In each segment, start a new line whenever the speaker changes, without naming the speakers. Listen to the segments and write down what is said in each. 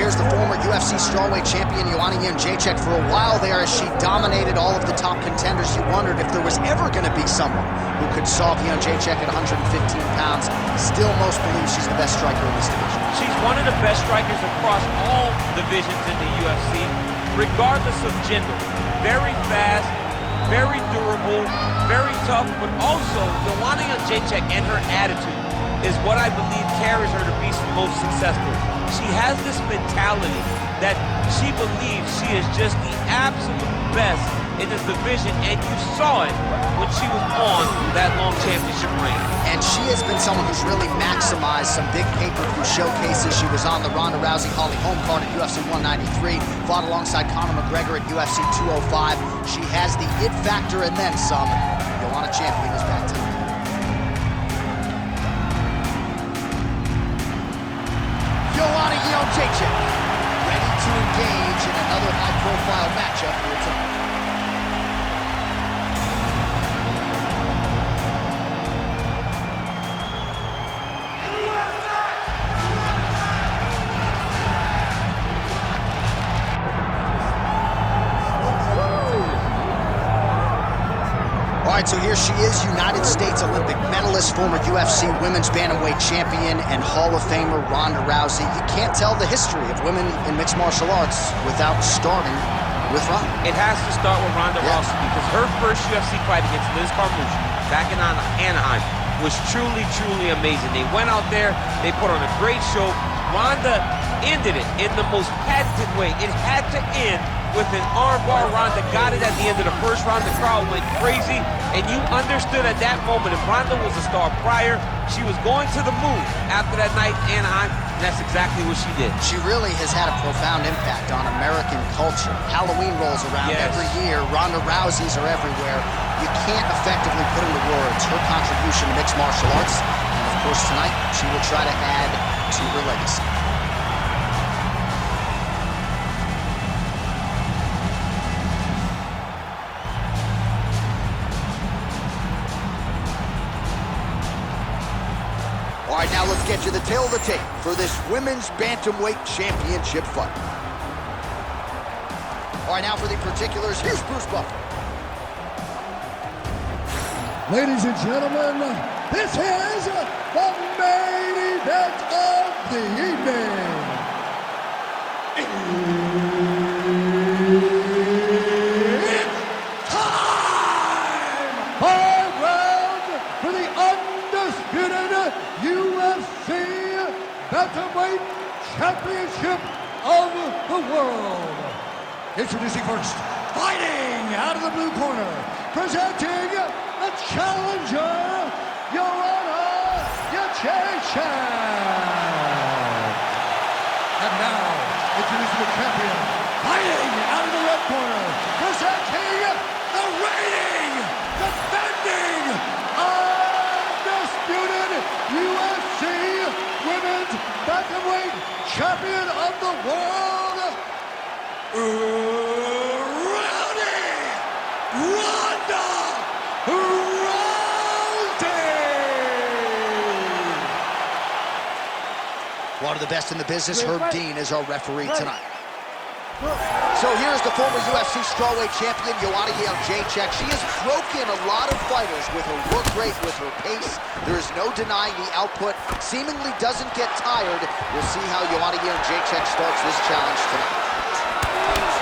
here's the former UFC strawweight champion, Joanna Jedrzejczyk. For a while there, as she dominated all of the top contenders, you wondered if there was ever going to be someone who could solve Jedrzejczyk at 115 pounds. Still, most believe she's the best striker in this division.
She's one of the best strikers across all divisions in the UFC, regardless of gender. Very fast, very durable, very tough, but also Joanna Jedrzejczyk and her attitude is what I believe carries her to be most successful. She has this mentality that she believes she is just the absolute best in this division, and you saw it when she was on that long championship reign.
And she has been someone who's really maximized some big pay-per-view showcases. She was on the Ronda Rousey Holly Holm card at UFC 193, fought alongside Conor McGregor at UFC 205. She has the it factor and then some. Joanna champion is back tonight. Joanna Jedrzejczyk, ready to engage in another high-profile matchup here tonight. All right, so here she is, United States Olympic medalist, former UFC women's bantamweight champion, and Hall of Famer Ronda Rousey. You can't tell the history of women in mixed martial arts without starting with Ronda.
It has to start with Ronda Rousey, because her first UFC fight against Liz Carmouche back in Anaheim was truly, truly amazing. They went out there, they put on a great show. Ronda ended it in the most patented way. It had to end with an armbar. Ronda got it at the end of the first round. The crowd went crazy, and you understood at that moment if Ronda was a star prior, she was going to the moon after that night in Anaheim, and that's exactly what she did.
She really has had a profound impact on American culture. Halloween rolls around every year. Ronda Rousey's are everywhere. You can't effectively put into words her contribution to mixed martial arts, and of course tonight she will try to add to her legacy. All right, now let's get you the tail of the tape for this women's bantamweight championship fight. All right, now for the particulars, here's Bruce Buffer.
Ladies and gentlemen, this is the main event of the evening. It's time! 5 rounds for the undisputed UFC Bantamweight Championship of the world. Introducing first, fighting out of the blue corner, presenting the challenger, Joanna Jedrzejczyk. And now, introducing the champion, fighting out of the red corner, presenting the reigning, defending, undisputed UFC Women's Bantamweight Champion of the World, Ronda Rousey!
One of the best in the business, Herb Dean, is our referee tonight. So here's the former UFC strawweight champion, Joanna Jedrzejczyk. She has broken a lot of fighters with her work rate, with her pace. There is no denying the output. Seemingly doesn't get tired. We'll see how Joanna Jedrzejczyk starts this challenge tonight.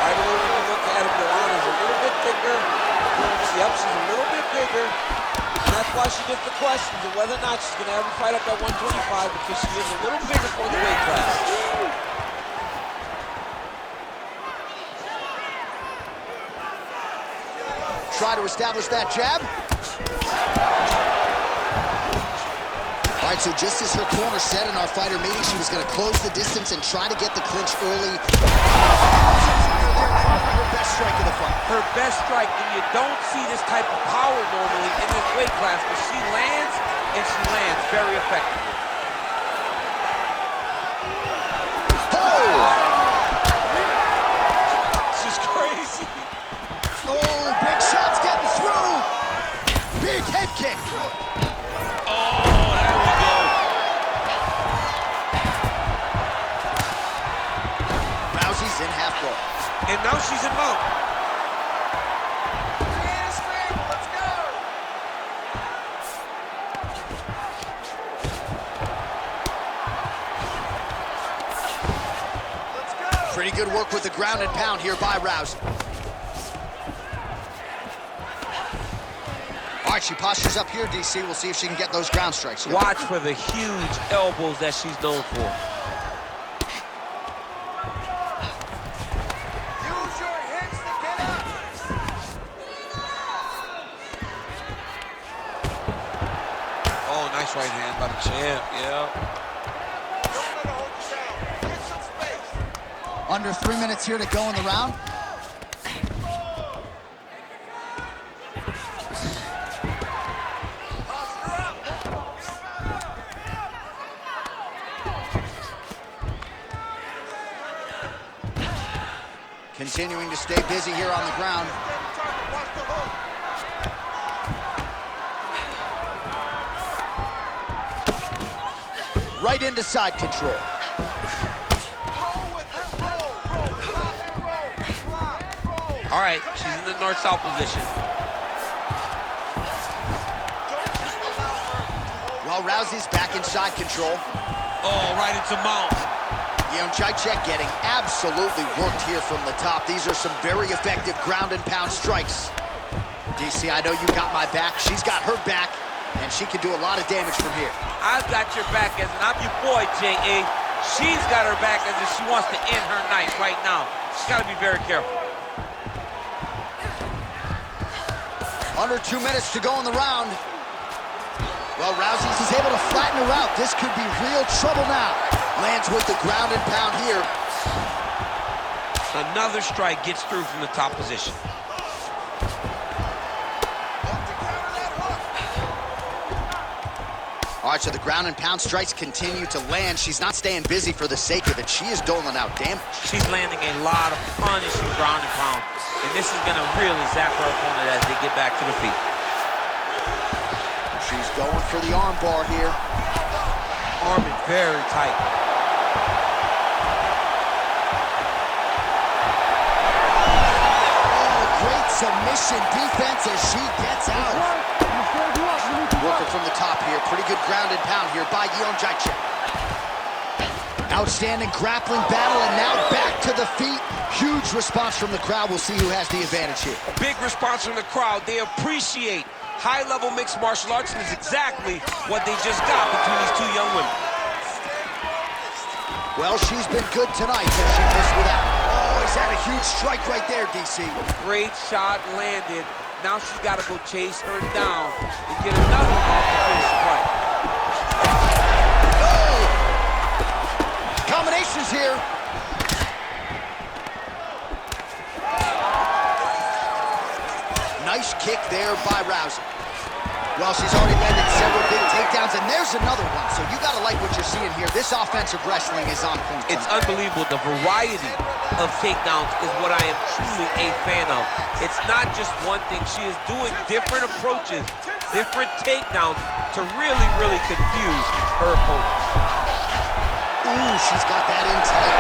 I believe when you look at it, Joanna's a little bit bigger. Yep, she's a little bit bigger. And that's why she gets the questions of whether or not she's going to ever fight up at 125, because she is a little bigger for the weight class.
Try to establish that jab. All right, so just as her corner said in our fighter meeting, she was going to close the distance and try to get the clinch early. Her best strike of the fight.
Her best strike, and you don't see this type of power normally in this weight class, but she lands, and she lands very effectively.
This is crazy. Oh, big shots getting through. Big head kick.
And now she's in mount.
Let's go.
Pretty good work with the ground and pound here by Rousey. All right, she postures up here, DC. We'll see if she can get those ground strikes here.
Watch for the huge elbows that she's known for.
Use your hips to get up.
Oh, nice right hand by the champ, yeah.
Don't let her hold you down. Get some space.
Under 3 minutes here to go in the round. Continuing to stay busy here on the ground. Right into side control.
All right, she's in the north-south position.
Well, Rousey's back in side control.
Oh, right into mount.
Jedrzejczyk getting absolutely worked here from the top. These are some very effective ground and pound strikes. DC, I know you got my back. She's got her back, and she can do a lot of damage from here.
I've got your back as I'm your boy, J.A. She's got her back as if she wants to end her night right now. She's got to be very careful.
Under 2 minutes to go in the round. Well, Rousey is able to flatten her out. This could be real trouble now. Lands with the ground and pound here.
Another strike gets through from the top position.
All right, so the ground and pound strikes continue to land. She's not staying busy for the sake of it. She is doling out damage.
She's landing a lot of punishing ground and pound. And this is going to really zap her opponent as they get back to the feet.
She's going for the arm bar here.
Arming very tight.
Oh, great submission defense as she gets out. Working from the top here. Pretty good ground and pound here by Jedrzejczyk. Outstanding grappling battle, and now back to the feet. Huge response from the crowd. We'll see who has the advantage here.
A big response from the crowd. They appreciate high-level mixed martial arts, and it's exactly what they just got between these two young women.
Well, she's been good tonight, but she missed without. Oh, he's had a huge strike right there, DC.
Great shot landed. Now she's got to go chase her down and get another one off to finish the fight.
Oh! Combinations here. Nice kick there by Rousey. Well, she's already landed several big takedowns, and there's another one. So you got to like what you're seeing here. This offensive wrestling is on point.
It's unbelievable. The variety of takedowns is what I am truly a fan of. It's not just one thing. She is doing different approaches, different takedowns to really, really confuse her opponents.
Ooh, she's got that in tight.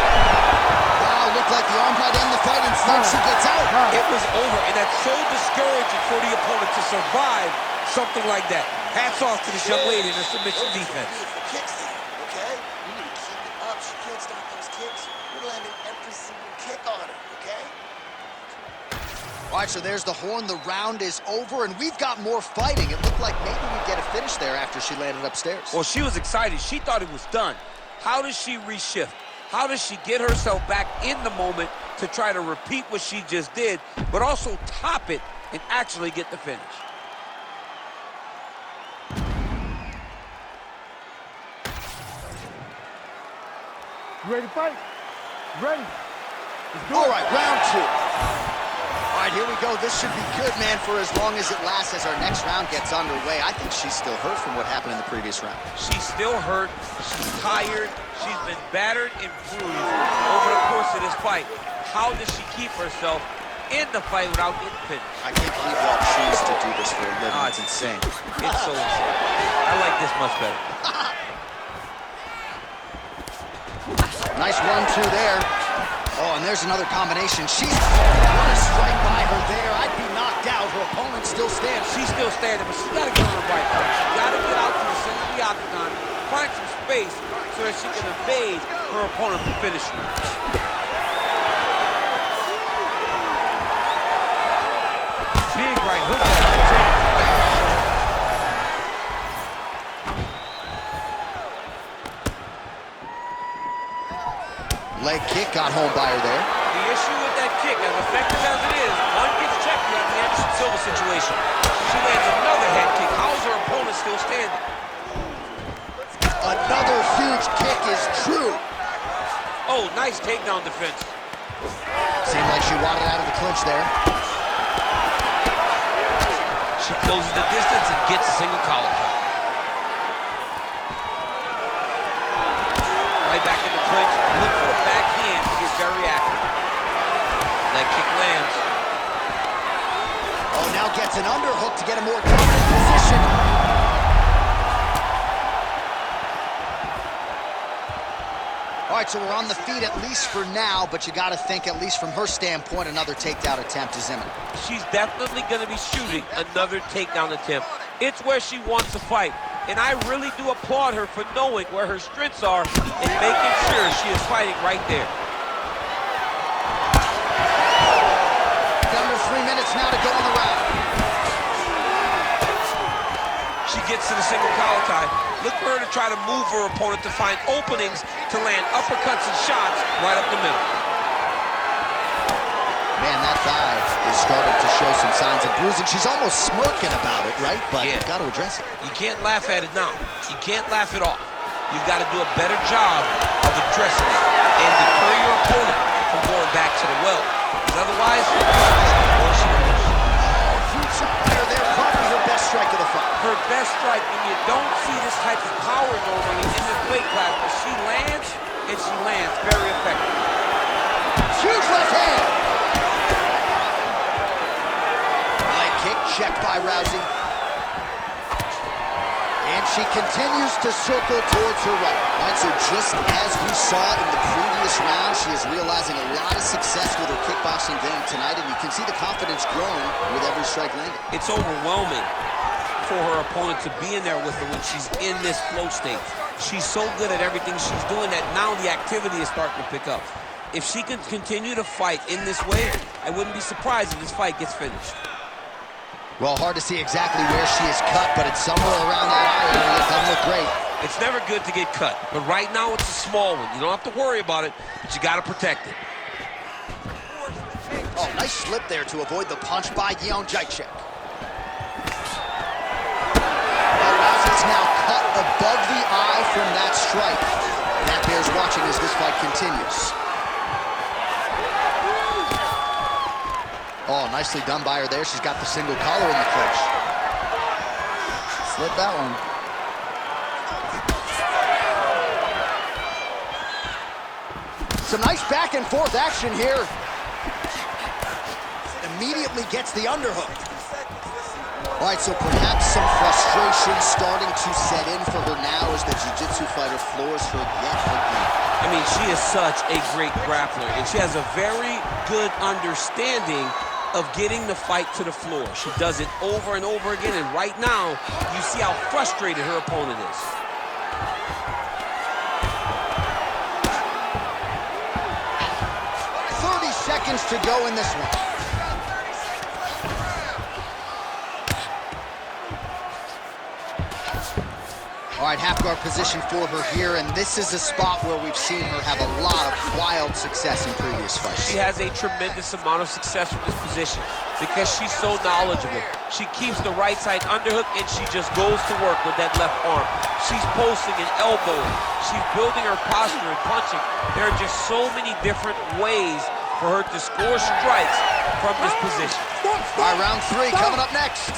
Wow, looked like the arm might end the fight. Instead, she gets out.
It was over, and that's so discouraging for the opponent to survive something like that. Hats off to this young lady in her submission defense.
Kicks, okay? You need to keep it up. She can't stop those kicks. You're landing every single kick on her, okay?
All right, so there's the horn. The round is over, and we've got more fighting. It looked like maybe we'd get a finish there after she landed upstairs.
Well, she was excited. She thought it was done. How does she reshift? How does she get herself back in the moment to try to repeat what she just did, but also top it and actually get the finish?
You ready to fight? Ready.
All right, round two. All right, here we go. This should be good, man, for as long as it lasts as our next round gets underway. I think she's still hurt from what happened in the previous round.
She's still hurt. She's tired. She's been battered and bruised over the course of this fight. How does she keep herself in the fight without getting pinned?
I can't believe y'all choose to do this for a living. It's insane.
It's so insane. I like this much better.
Nice 1-2 there. Oh, and there's another combination. What a strike by her there. I'd be knocked out. Her opponent still stands.
She's still standing, but she's got to get on the right foot. She's got to get out to the center of the octagon, find some space so that she can evade her opponent from finishing her.
Big right hook.
Leg kick got home by her there.
The issue with that kick, as effective as it is, one gets checked, you have the Anderson Silva situation. She lands another head kick. How's her opponent still standing?
Another huge kick is true.
Oh, nice takedown defense.
Seemed like she wanted out of the clinch there.
She closes the distance and gets a single collar cut.
Right back in the clinch. Look for the backhand to get very accurate. Leg kick lands.
Oh, now gets an underhook to get a more dominant position. All right, so we're on the feet at least for now, but you got to think, at least from her standpoint, another takedown attempt is imminent.
She's definitely going to be shooting another takedown attempt. It's where she wants to fight. And I really do applaud her for knowing where her strengths are and making sure she is fighting right there.
Under 3 minutes now to go in the round.
She gets to the single collar tie. Look for her to try to move her opponent to find openings to land uppercuts and shots right up the middle.
Man, that thigh is starting to show some signs of bruising. She's almost smirking about it, right? But
yeah,
you've got to address it.
You can't laugh at it now. You can't laugh it off. You've got to do a better job of addressing it and deter your opponent from going back to the well. Because otherwise,
huge shot there, probably her best strike of the fight.
her best strike, and you don't see this type of power normally in this weight class, but she lands, and she lands very effective.
Huge left hand. Leg kick checked by Rousey. And she continues to circle towards her right. All right, so just as we saw in the previous round, she is realizing a lot of success with her kickboxing game tonight, and you can see the confidence growing with every strike landed.
It's overwhelming for her opponent to be in there with her when she's in this flow state. She's so good at everything she's doing that now the activity is starting to pick up. If she can continue to fight in this way, I wouldn't be surprised if this fight gets finished.
Well, hard to see exactly where she is cut, but it's somewhere around that eye area. It doesn't look great.
It's never good to get cut, but right now it's a small one. You don't have to worry about it, but you got to protect it.
Oh, nice slip there to avoid the punch by Jedrzejczyk. Rousey's now cut above the eye from that strike. And that bears watching as this fight continues. Oh, nicely done by her there. She's got the single collar in the clinch. Slip that one. Some nice back and forth action here. Immediately gets the underhook. All right, so perhaps some frustration starting to set in for her now as the jiu-jitsu fighter floors her yet again.
I mean, she is such a great grappler, and she has a very good understanding of getting the fight to the floor. She does it over and over again, and right now, you see how frustrated her opponent is.
Seconds to go in this one. All right, half guard position for her here, and this is a spot where we've seen her have a lot of wild success in previous fights.
She has a tremendous amount of success from this position because she's so knowledgeable. She keeps the right side underhook, and she just goes to work with that left arm. She's posting and elbowing. She's building her posture and punching. There are just so many different ways for her to score strikes from this position.
All right, round three coming up next.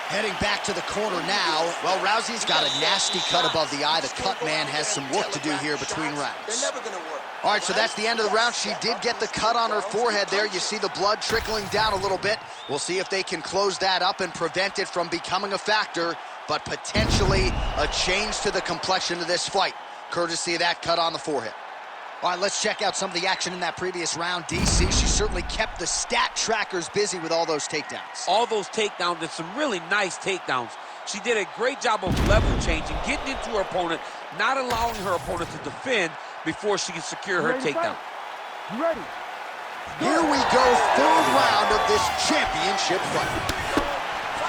Heading back to the corner now. Well, Rousey's got a nasty cut above the eye. The cut man has some work to do here between rounds.
They're never gonna work.
All right, so that's the end of the round. She did get the cut on her forehead there. You see the blood trickling down a little bit. We'll see if they can close that up and prevent it from becoming a factor, but potentially a change to the complexion of this fight, courtesy of that cut on the forehead. All right, let's check out some of the action in that previous round. DC, she certainly kept the stat trackers busy with all those takedowns.
All those takedowns, and some really nice takedowns. She did a great job of level changing, getting into her opponent, not allowing her opponent to defend before she can secure her takedown.
You ready?
Here we go, third round of this championship fight.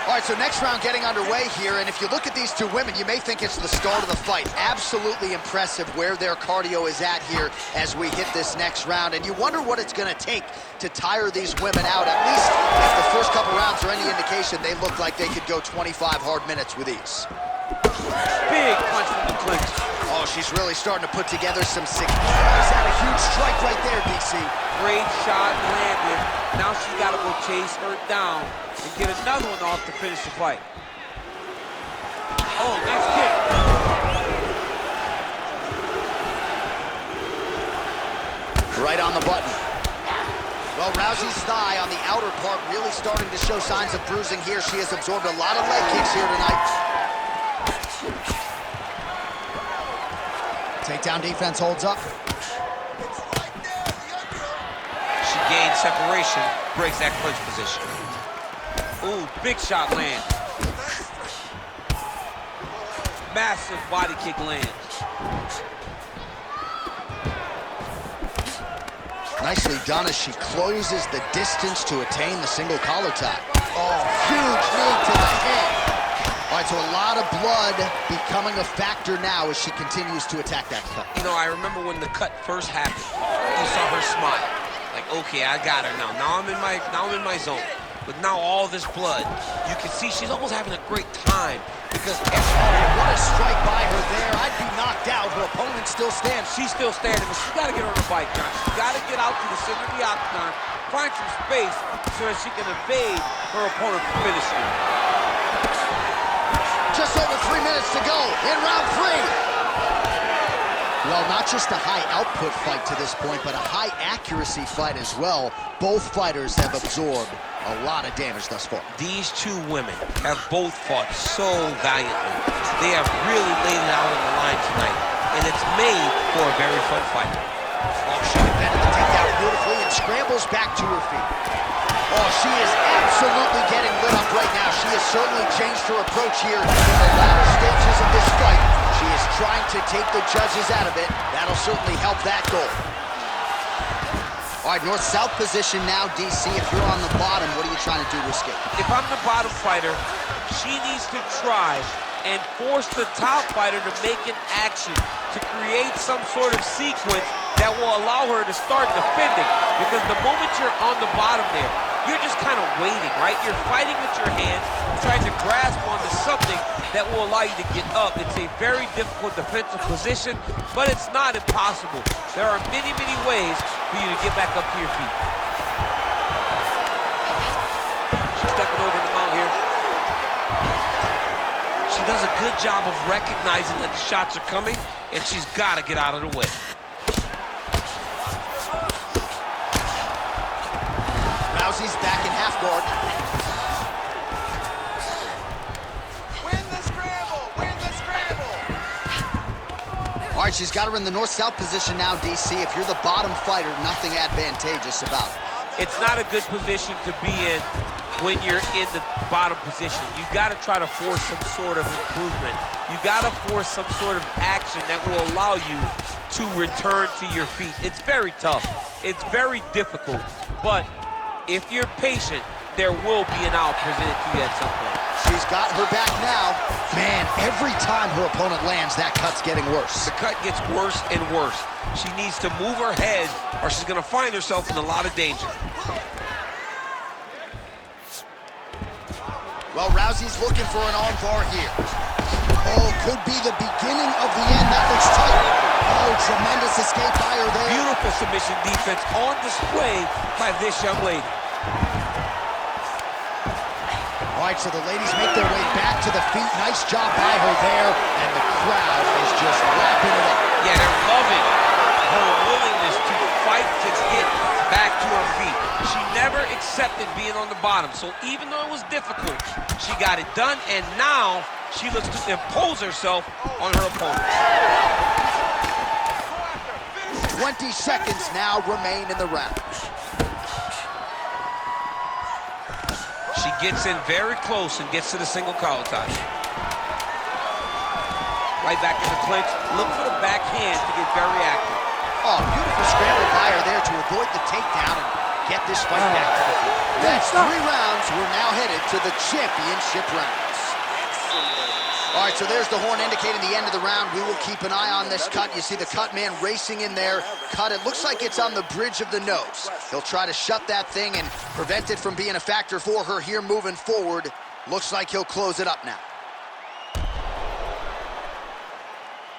All right, so next round getting underway here, and if you look at these two women, you may think it's the start of the fight. Absolutely impressive where their cardio is at here as we hit this next round, and you wonder what it's going to take to tire these women out. At least if the first couple rounds are any indication, they look like they could go 25 hard minutes with ease.
Big punch from the clinch.
Oh, she's really starting to put together some signals. She's had a huge strike right there, DC.
Great shot landed. Now she's got to go chase her down and get another one off to finish the fight. Oh, nice kick.
Right on the button. Well, Rousey's thigh on the outer part really starting to show signs of bruising here. She has absorbed a lot of leg kicks here tonight. Takedown defense holds up.
She gains separation, breaks that clinch position. Ooh, big shot lands. Massive body kick lands.
Nicely done as she closes the distance to attain the single collar tie. Oh, huge knee to the head. All right, so a lot of blood becoming a factor now as she continues to attack that cut.
You know, I remember when the cut first happened, you saw her smile. Like, okay, I got her now. Now I'm in my zone. But now all this blood, you can see she's almost having a great time because
what a strike by her there. I'd be knocked out. Her opponent still stands.
She's still standing, but she's got to get on the bike, John. She's got to get out to the center of the octagon, find some space so that she can evade her opponent from finishing.
Just over 3 minutes to go in round 3. Well, not just a high output fight to this point, but a high accuracy fight as well. Both fighters have absorbed a lot of damage thus far.
These two women have both fought so valiantly. They have really laid it out on the line tonight, and it's made for a very fun fight.
Oh, she defended the takedown beautifully and scrambles back to her feet. Oh, she is absolutely getting lit up right now. She has certainly changed her approach here in the latter stages of this fight. She is trying to take the judges out of it. That'll certainly help that goal. All right, north-south position now, DC. If you're on the bottom, what are you trying to do to escape?
If I'm the bottom fighter, she needs to try and force the top fighter to make an action to create some sort of sequence that will allow her to start defending. Because the moment you're on the bottom there, you're just kind of waiting, right? You're fighting with your hands, trying to grasp onto something that will allow you to get up. It's a very difficult defensive position, but it's not impossible. There are many, many ways for you to get back up to your feet. She's stepping over the mount here. She does a good job of recognizing that the shots are coming, and she's got to get out of the way.
Rousey's back in half guard.
Win the scramble! Win the scramble!
All right, she's got her in the north-south position now, DC. If you're the bottom fighter, nothing advantageous about it.
It's not a good position to be in when you're in the bottom position. You got to try to force some sort of improvement. You got to force some sort of action that will allow you to return to your feet. It's very tough. It's very difficult. But if you're patient, there will be an out presented to you at some point.
She's got her back now. Man, every time her opponent lands, that cut's getting worse.
The cut gets worse and worse. She needs to move her head or she's going to find herself in a lot of danger.
Well, Rousey's looking for an armbar here. Oh, could be the beginning of the end. That looks tight. Oh, tremendous escape by her there.
Beautiful submission defense on display by this young lady.
All right, so the ladies make their way back to the feet. Nice job by her there, and the crowd is just lapping it up.
Yeah, they're loving her willingness to fight to get back to her feet. She never accepted being on the bottom, so even though it was difficult, she got it done, and now she looks to impose herself on her opponent.
20 seconds now remain in the round.
She gets in very close and gets to the single collar tie. Right back in the clinch. Look for the backhand to get very active.
Oh, beautiful scramble by her there to avoid the takedown and get this fight back to the floor. That's 3 rounds. We're now headed to the championship rounds. All right, so there's the horn indicating the end of the round. We will keep an eye on this cut. You see the cut man racing in there. Cut, it looks like it's on the bridge of the nose. He'll try to shut that thing and prevent it from being a factor for her here moving forward. Looks like he'll close it up now.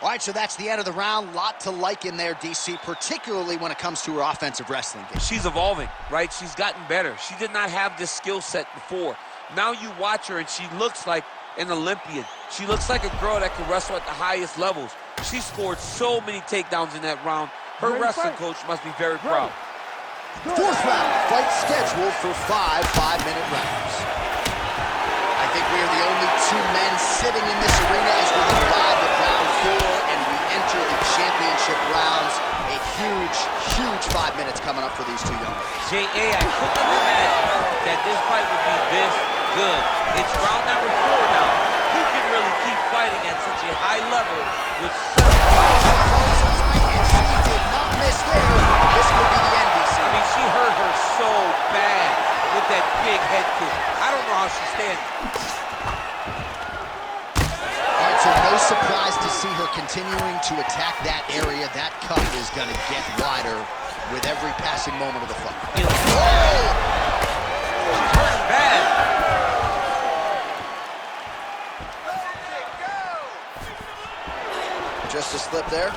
All right, so that's the end of the round. Lot to like in there, DC, particularly when it comes to her offensive wrestling game.
She's evolving, right? She's gotten better. She did not have this skill set before. Now you watch her, and she looks like an Olympian. She looks like a girl that can wrestle at the highest levels. She scored so many takedowns in that round. Her wrestling coach must be very proud.
4th round, fight scheduled for 5 5-minute rounds. I think we are the only 2 men sitting in this arena as we arrive at round 4 and we enter the championship rounds. A huge, huge 5 minutes coming up for these 2 young ladies.
J.A., I couldn't imagine that this fight would be this good. It's round number 4 now. Who can really keep fighting at such a high level with such
And she did not miss there. This could be the end, DC.
I mean, she hurt her so bad with that big head kick. I don't know how she stands.
All right, so no surprise to see her continuing to attack that area. That cut is going to get wider with every passing moment of the fight.
Whoa! She's hurting bad.
Just a slip there.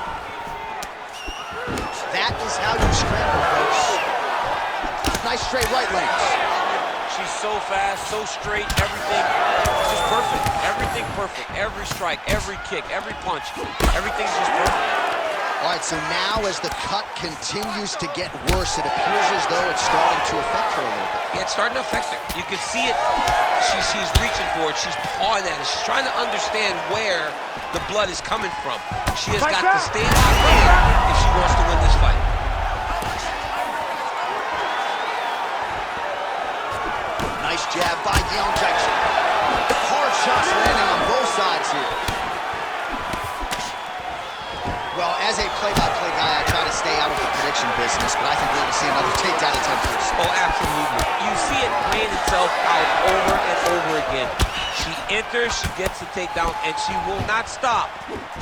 That is how you scramble, folks. Nice straight right lands.
She's so fast, so straight, everything just perfect. Everything perfect. Every strike, every kick, every punch, everything's just perfect.
All right, so now as the cut continues to get worse, it appears as though it's starting to affect her a little bit.
Yeah, it's starting to affect her. You can see it. She's reaching for it. She's pawing at it. She's trying to understand where the blood is coming from. She has got to stay locked in if she wants to win this fight.
Nice jab by Jedrzejczyk. Hard shots landing on both sides here. Well, as a play-by-play guy, I try to stay out of the prediction business, but I think we're going to see another takedown attempt here.
Oh, absolutely. You see it playing itself out over and over again. She enters, she gets the takedown, and she will not stop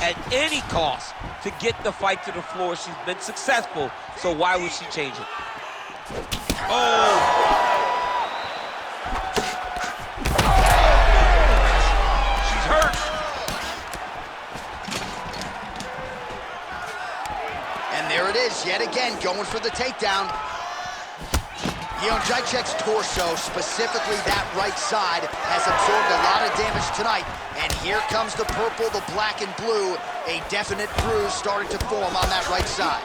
at any cost to get the fight to the floor. She's been successful, so why would she change it? Oh! She's hurt.
And there it is, yet again, going for the takedown. Jedrzejczyk's torso, specifically that right side, has absorbed a lot of damage tonight. And here comes the purple, the black, and blue. A definite bruise starting to form on that right side.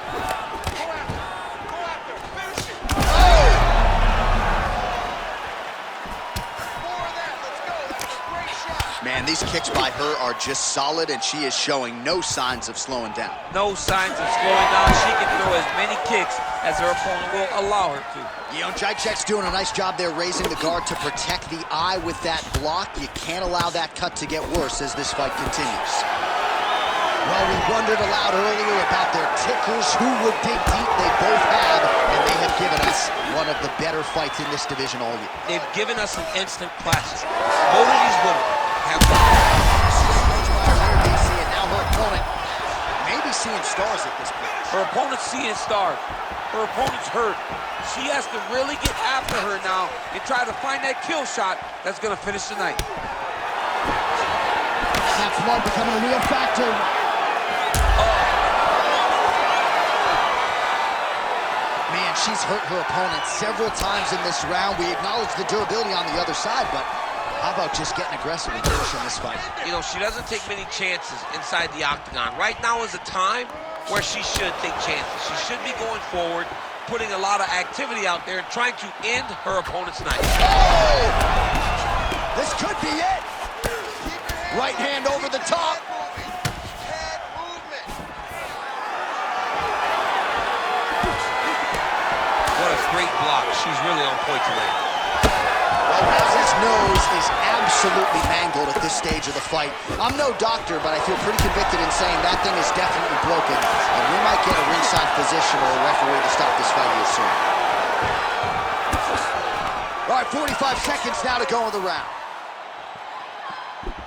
Man, these kicks by her are just solid, and she is showing no signs of slowing down.
No signs of slowing down. She can throw as many kicks as her opponent will allow her to.
Jedrzejczyk's doing a nice job there raising the guard to protect the eye with that block. You can't allow that cut to get worse as this fight continues. Well, we wondered aloud earlier about their tickers. Who would dig deep? They both have, and they have given us one of the better fights in this division all year.
They've given us an instant classic. Both of these women have
and now her opponent may be seeing stars at this point.
her opponent's seeing stars. Her opponent's hurt. She has to really get after her now and try to find that kill shot that's going to finish the night.
That blood becoming a real factor. Man, she's hurt her opponent several times in this round. We acknowledge the durability on the other side, but how about just getting aggressive and finishing this fight?
You know, she doesn't take many chances inside the octagon. Right now is a time where she should take chances. She should be going forward, putting a lot of activity out there and trying to end her opponent's night.
Oh! This could be it. Right hand over the top. nose is absolutely mangled at this stage of the fight. I'm no doctor, but I feel pretty convicted in saying that thing is definitely broken, and we might get a ringside physician or a referee to stop this fight here soon. All right, 45 seconds now to go in the round.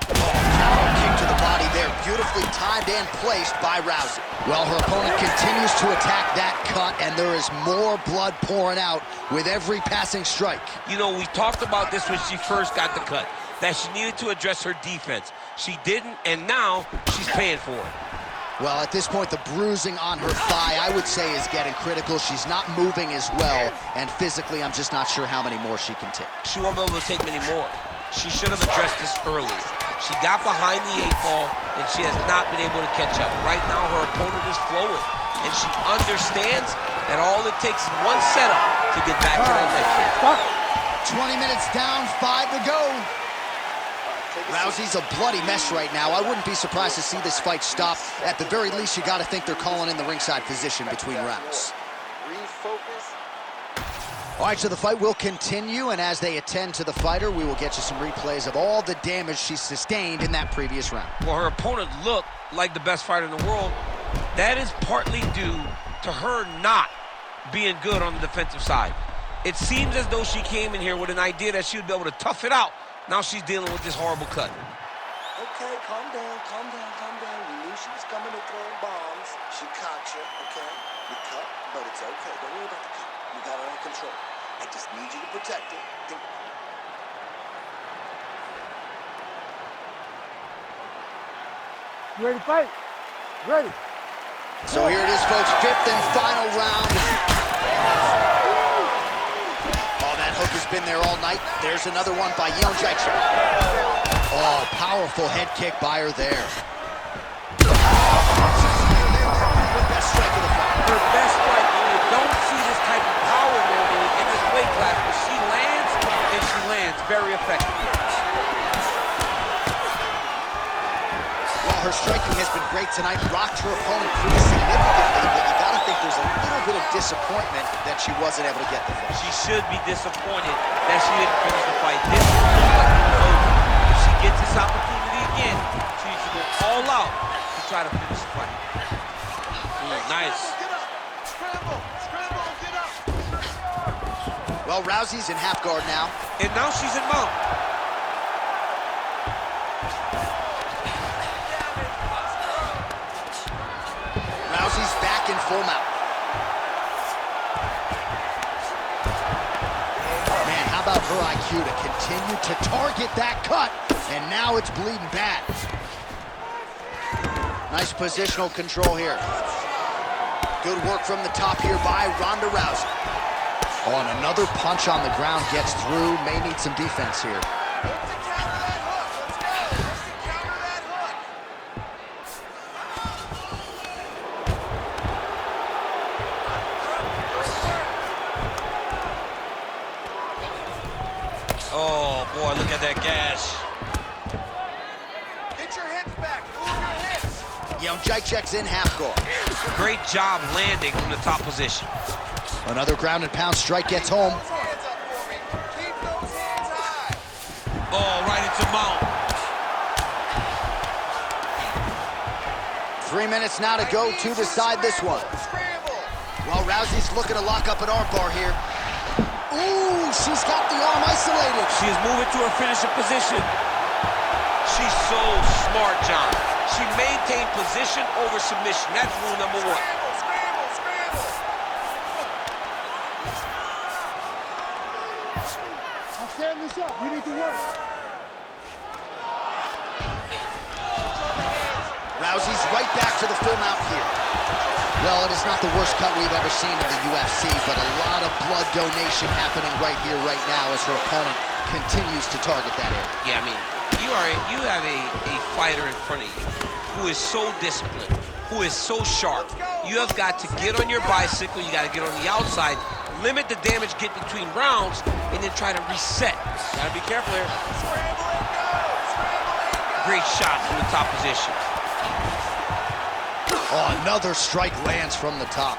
Counter kick to the body there, beautifully timed and placed by Rousey. Well, her opponent continues to attack that cut, and there is more blood pouring out with every passing strike.
You know, we talked about this when she first got the cut, that she needed to address her defense. She didn't, and now she's paying for it.
Well, at this point, the bruising on her thigh, I would say, is getting critical. She's not moving as well, and physically, I'm just not sure how many more she can take.
She won't be able to take many more. She should have addressed this earlier. She got behind the 8 ball, and she has not been able to catch up. Right now, her opponent is flowing, and she understands that all it takes is one setup to get back to that next kick.
20 minutes down, 5 to go. Rousey's a bloody mess right now. I wouldn't be surprised to see this fight stop. At the very least, you got to think they're calling in the ringside physician between rounds.
Refocus.
All right, so the fight will continue, and as they attend to the fighter, we will get you some replays of all the damage she sustained in that previous round.
Well, her opponent looked like the best fighter in the world. That is partly due to her not being good on the defensive side. It seems as though she came in here with an idea that she would be able to tough it out. Now she's dealing with this horrible cut.
Okay, calm down, calm down, calm down. We knew she was coming and throwing bombs. She caught you, okay? You cut, but it's okay. Don't worry about the cut. We got it under control. I just need you to protect it.
You ready to fight? Ready.
So here it is, folks, 5th and final round. Oh, that hook has been there all night. There's another one by Jedrzejczyk. Oh, powerful head kick by her there. Her best strike of the fight.
Her best strike, you don't see this type of power normally in this weight class, but she lands, and she lands very effectively.
Well, her striking has been great tonight, rocked her opponent pretty significantly, but you gotta think there's a little bit of disappointment that she wasn't able to get the finish.
She should be disappointed that she didn't finish the fight. This looks like it's over. If she gets this opportunity again, she needs to go all out to try to finish the fight. Nice.
Well, Rousey's in half guard now.
And now she's in mount.
Rousey's back in full mount. Man, how about her IQ to continue to target that cut, and now it's bleeding bad. Nice positional control here. Good work from the top here by Ronda Rousey. Oh, and another punch on the ground gets through. May need some defense here.
Oh, boy, look at that gash.
Get your hips back. Move your hips.
Jedrzejczyk's in half guard.
Great job landing from the top position.
Another ground and pound strike gets home.
Hands up for me. Keep those hands high.
Oh, right into mount.
3 minutes now to go to decide this one.
Scramble.
Well, Rousey's looking to lock up an armbar here. Ooh, she's got the arm isolated.
She is moving to her finishing position. She's so smart, John. She maintained position over submission. That's rule number 1.
Scramble, scramble, scramble.
I'm setting this up. We need to work.
Rousey's right back to the full mount here. Well, it is not the worst cut we've ever seen in the UFC, but a lot of blood donation happening right here, right now, as her opponent continues to target that area.
Yeah, I mean, you have a fighter in front of you who is so disciplined, who is so sharp. You have got to get on your bicycle, you got to get on the outside, limit the damage, get between rounds, and then try to reset. Got to be careful here. Great shot from the top position.
Oh, another strike lands from the top.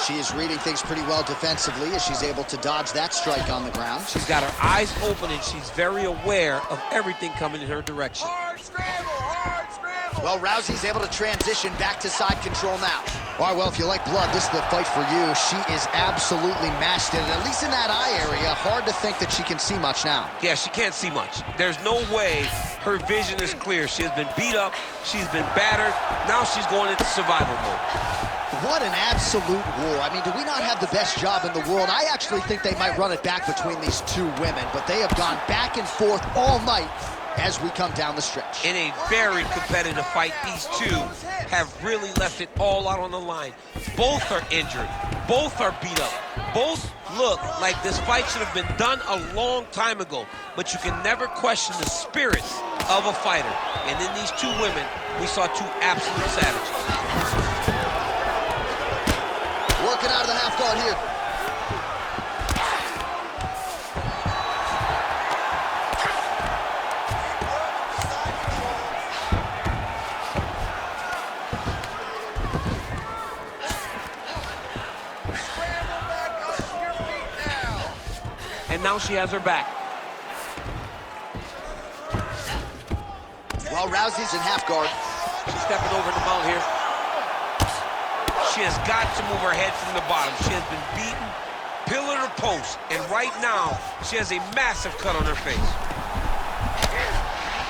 She is reading things pretty well defensively as she's able to dodge that strike on the ground.
She's got her eyes open and she's very aware of everything coming in her direction.
Hard scramble, hard scramble.
Well, Rousey's able to transition back to side control now. All right, well, if you like blood, this is the fight for you. She is absolutely mashed in, at least in that eye area. Hard to think that she can see much now.
Yeah, she can't see much. There's no way her vision is clear. She has been beat up, she's been battered, now she's going into survival mode.
What an absolute war. I mean, do we not have the best job in the world? I actually think they might run it back between these two women, but they have gone back and forth all night as we come down the stretch.
In a very competitive fight, these two have really left it all out on the line. Both are injured, both are beat up, both look like this fight should have been done a long time ago, but you can never question the spirit of a fighter. And in these two women, we saw two absolute savages.
Working out of the half guard here.
And now she has her back.
Well, Rousey's in half guard.
She's stepping over the mount here. She has got to move her head from the bottom. She has been beaten pillar to post, and right now she has a massive cut on her face.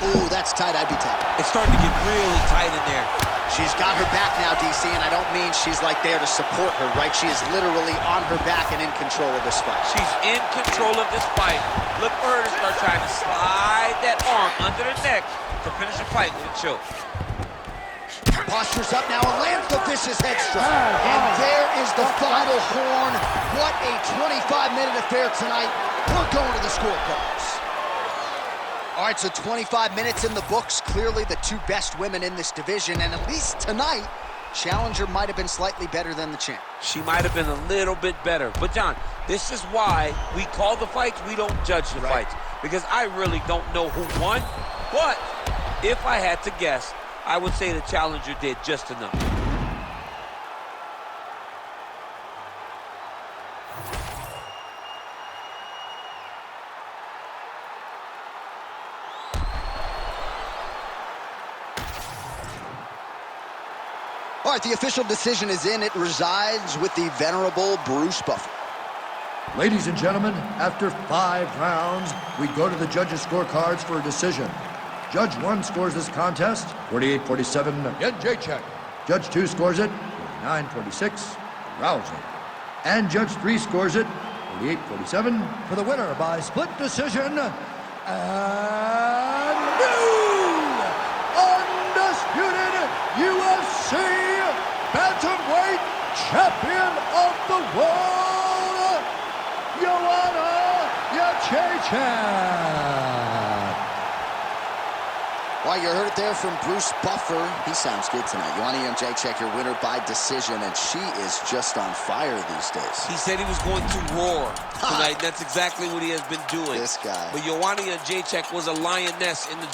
Ooh, that's tight. I'd be tight.
It's starting to get really tight in there.
She's got her back now, DC, and I don't mean she's like there to support her, right? She is literally on her back and in control of this fight.
She's in control of this fight. Look for her to start trying to slide that arm under the neck to finish the fight with a choke.
Postures up now and lands the vicious head strike. And there is the final horn. What a 25-minute affair tonight. We're going to the scorecards. All right, so 25 minutes in the books. Clearly the two best women in this division, and at least tonight, challenger might have been slightly better than the champ.
She might have been a little bit better. But, John, this is why we call the fights, we don't judge the fights. Because I really don't know who won. But if I had to guess, I would say the challenger did just enough.
All right, the official decision is in. It resides with the venerable Bruce Buffer.
Ladies and gentlemen, after 5 rounds, we go to the judges' scorecards for a decision. Judge 1 scores this contest 48-47, Jedrzejczyk. Judge 2 scores it 49-46, Rousey. And Judge 3 scores it 48-47 for the winner by split decision, and new undisputed UFC Bantamweight Champion of the World, Joanna Jedrzejczyk.
Well, you heard it there from Bruce Buffer. He sounds good tonight. Joanna Jedrzejczyk, your winner by decision, and she is just on fire these days.
He said he was going to roar tonight. That's exactly what he has been doing.
This guy.
But Joanna Jedrzejczyk was a lioness in the